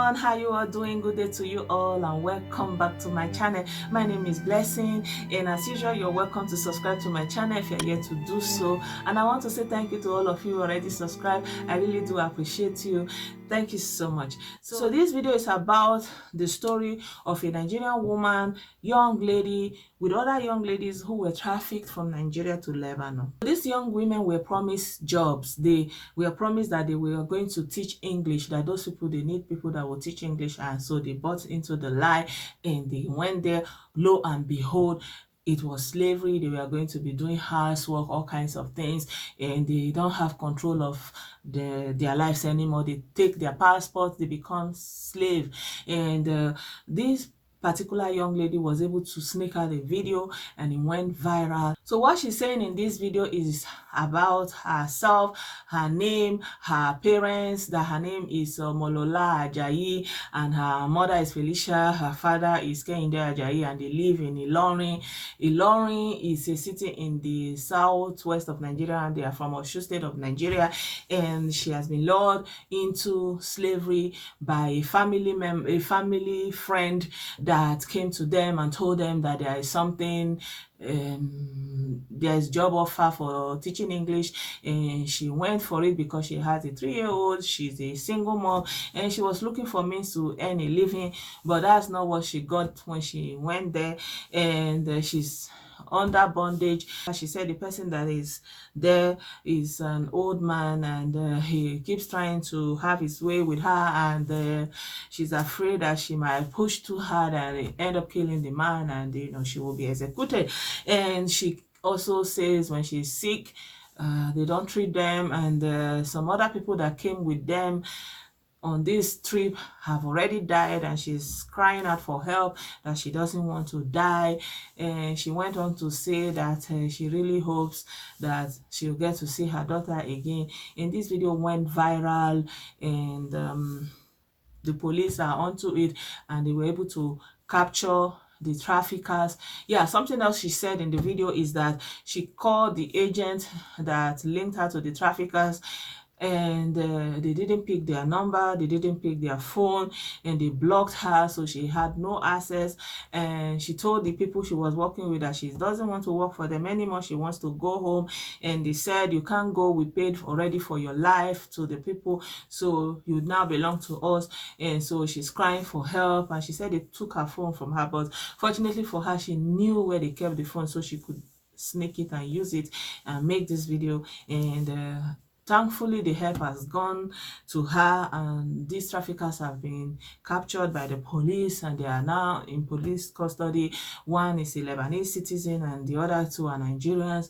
everyone, how you are doing? Good day to you all and welcome back to my channel. My name is Blessing, and as usual you're welcome to subscribe to my channel if you're yet to do so. And I want to say thank you to all of you who already subscribed. I really do appreciate you. Thank you so much. So this video is about the story of a Nigerian woman, young lady, with other young ladies who were trafficked from Nigeria to Lebanon. These young women were promised jobs. They were promised that they were going to teach English, that those people, they need people that will teach English, and so they bought into the lie and they went there. Lo and behold, it was slavery. They were going to be doing housework, all kinds of things, and they don't have control of their lives anymore. They take their passports, they become slave. And this particular young lady was able to sneak out a video and it went viral. So what she's saying in this video is about herself, her name, her parents, that her name is Molola Ajayi and her mother is Felicia, her father is Kehinde Ajayi, and they live in Ilorin. Ilorin is a city in the southwest of Nigeria, and they are from Osun State of Nigeria, and she has been lured into slavery by a family friend that came to them and told them that there is something, there's job offer for teaching English, and she went for it because she has a 3-year-old. She's a single mom and she was looking for means to earn a living, but that's not what she got when she went there. And she's under bondage. She said the person that is there is an old man, and he keeps trying to have his way with her, and she's afraid that she might push too hard and end up killing the man, and she will be executed. And she also says when she's sick, they don't treat them, and some other people that came with them on this trip have already died, and she's crying out for help, that she doesn't want to die. And she went on to say that she really hopes that she'll get to see her daughter again. And this video went viral, and the police are onto it, and they were able to capture the traffickers. Yeah, something else she said in the video is that she called the agent that linked her to the traffickers, and they didn't pick their number, they didn't pick their phone, and they blocked her, so she had no access. And she told the people she was working with that she doesn't want to work for them anymore, she wants to go home. And they said, you can't go, we paid already for your life to the people, so you now belong to us. And so she's crying for help, and she said they took her phone from her, but fortunately for her, she knew where they kept the phone, so she could sneak it and use it and make this video. And thankfully, the help has gone to her, and these traffickers have been captured by the police, and they are now in police custody. One is a Lebanese citizen and the other two are Nigerians.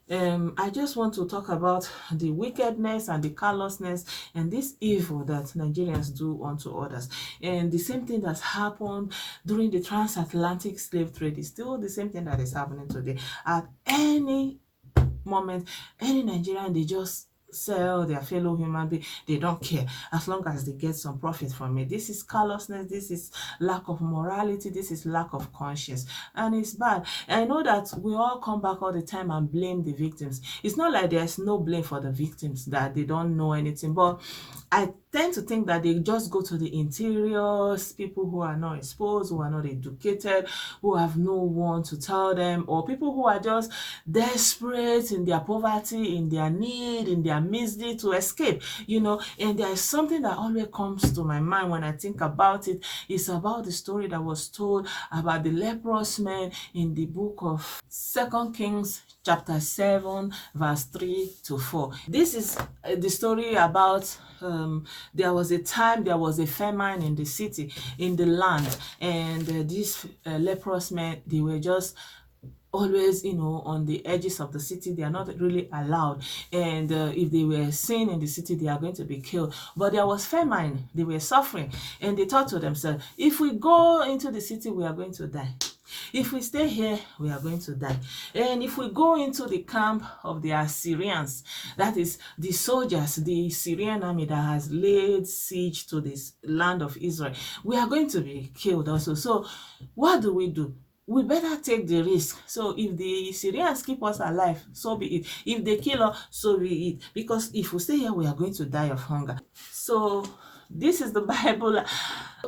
I just want to talk about the wickedness and the callousness and this evil that Nigerians do unto others. And the same thing that happened during the transatlantic slave trade is still the same thing that is happening today. At any moment, any Nigerian, they just sell their fellow human being. They don't care as long as they get some profit from it. This is callousness, this is lack of morality, this is lack of conscience, and it's bad. And I know that we all come back all the time and blame the victims. It's not like there's no blame for the victims, that they don't know anything, but I tend to think that they just go to the interiors, people who are not exposed, who are not educated, who have no one to tell them, or people who are just desperate in their poverty, in their need, in their misery to escape, And there is something that always comes to my mind when I think about it. It's about the story that was told about the leprous man in the book of 2 Kings chapter 7 verse 3 to 4. This is the story about there was a time, there was a famine in the city, in the land, and these leprous men, they were just always on the edges of the city. They are not really allowed, and if they were seen in the city, they are going to be killed. But there was famine, they were suffering, and they thought to themselves, if we go into the city, we are going to die. If we stay here, we are going to die. And if we go into the camp of the Assyrians, that is the soldiers, the Syrian army that has laid siege to this land of Israel, we are going to be killed also. So what do? We better take the risk. So if the Syrians keep us alive, so be it. If they kill us, so be it. Because if we stay here, we are going to die of hunger. So this is the Bible.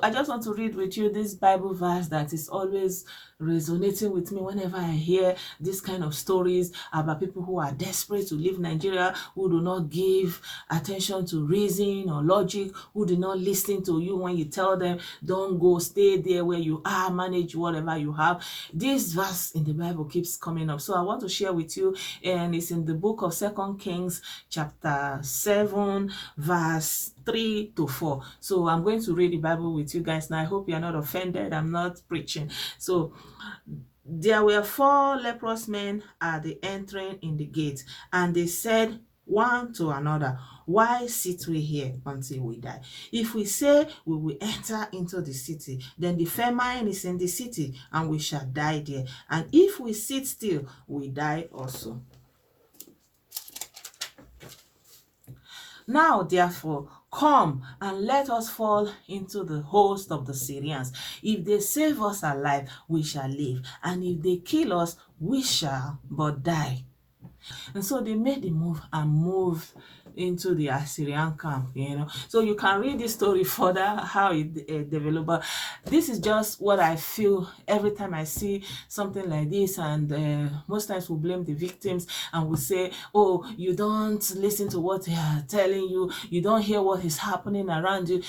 I just want to read with you this Bible verse that is always resonating with me whenever I hear this kind of stories about people who are desperate to leave Nigeria, who do not give attention to reason or logic, who do not listen to you when you tell them, don't go, stay there where you are, manage whatever you have. This verse in the Bible keeps coming up. So I want to share with you, and it's in the book of 2 Kings chapter 7 verse 3 to 4. So I'm going to read the Bible with you guys now. I hope you're not offended. I'm not preaching. So there were 4 leprous men at the entering in the gate, and they said one to another, why sit we here until we die? If we say we will enter into the city, then the famine is in the city, and we shall die there. And if we sit still, we die also. Now, therefore, come and let us fall into the host of the Syrians. If they save us alive, we shall live. And if they kill us, we shall but die. And so they made the move and moved into the Assyrian camp, So you can read this story further, how it developed. But this is just what I feel every time I see something like this. And most times we blame the victims and we say, oh, you don't listen to what they are telling you. You don't hear what is happening around you.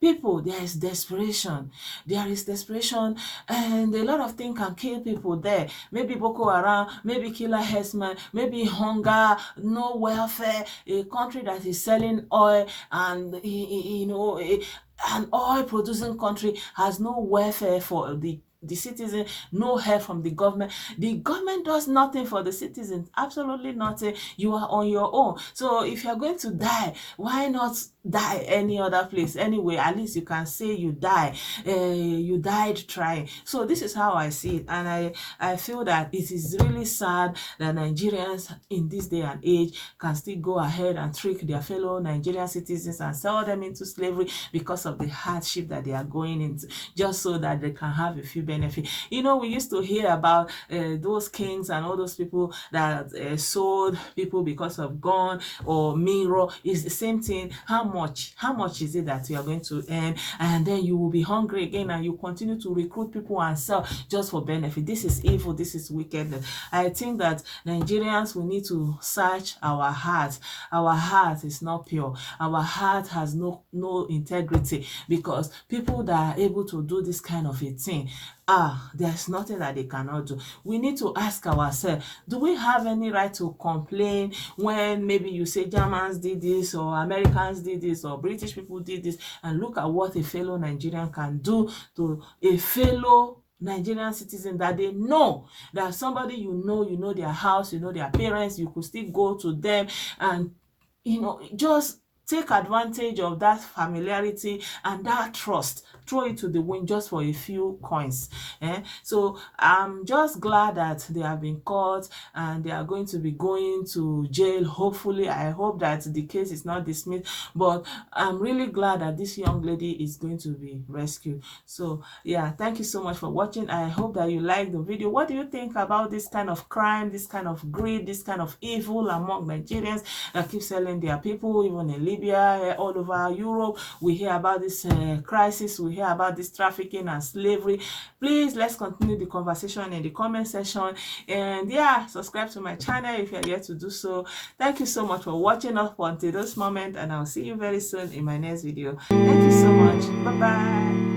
People, there is desperation. There is desperation, and a lot of things can kill people there. Maybe Boko Haram, maybe killer herdsmen, maybe hunger, no welfare, a country that is selling oil, and an oil-producing country has no welfare for the citizen, no help from the government. The government does nothing for the citizens, absolutely nothing. You are on your own. So if you're going to die, why not die any other place? Anyway, at least you can say you died trying. So this is how I see it, and I feel that it is really sad that Nigerians in this day and age can still go ahead and trick their fellow Nigerian citizens and sell them into slavery because of the hardship that they are going into, just so that they can have a few benefit. We used to hear about those kings and all those people that sold people because of gun or mirror. It's the same thing. How much is it that you are going to earn? And then you will be hungry again, and you continue to recruit people and sell just for benefit. This is evil. This is wickedness. I think that Nigerians, we need to search our hearts. Our heart is not pure. Our heart has no integrity, because people that are able to do this kind of a thing, there's nothing that they cannot do. We need to ask ourselves, do we have any right to complain when maybe you say Germans did this, or Americans did this, or British people did this, and look at what a fellow Nigerian can do to a fellow Nigerian citizen that they know that somebody you know their house, you know their parents, you could still go to them and just take advantage of that familiarity and that trust, throw it to the wind just for a few coins. So I'm just glad that they have been caught and they are going to be going to jail. Hopefully, I hope that the case is not dismissed, but I'm really glad that this young lady is going to be rescued. So yeah, thank you so much for watching. I hope that you like the video. What do you think about this kind of crime, this kind of greed, this kind of evil among Nigerians that keep selling their people, even in Libya, all over Europe? We hear about this crisis, we hear about this trafficking and slavery. Please, let's continue the conversation in the comment section, and yeah, subscribe to my channel if you're yet to do so. Thank you so much for watching up until this moment, and I'll see you very soon in my next video. Thank you so much. Bye bye.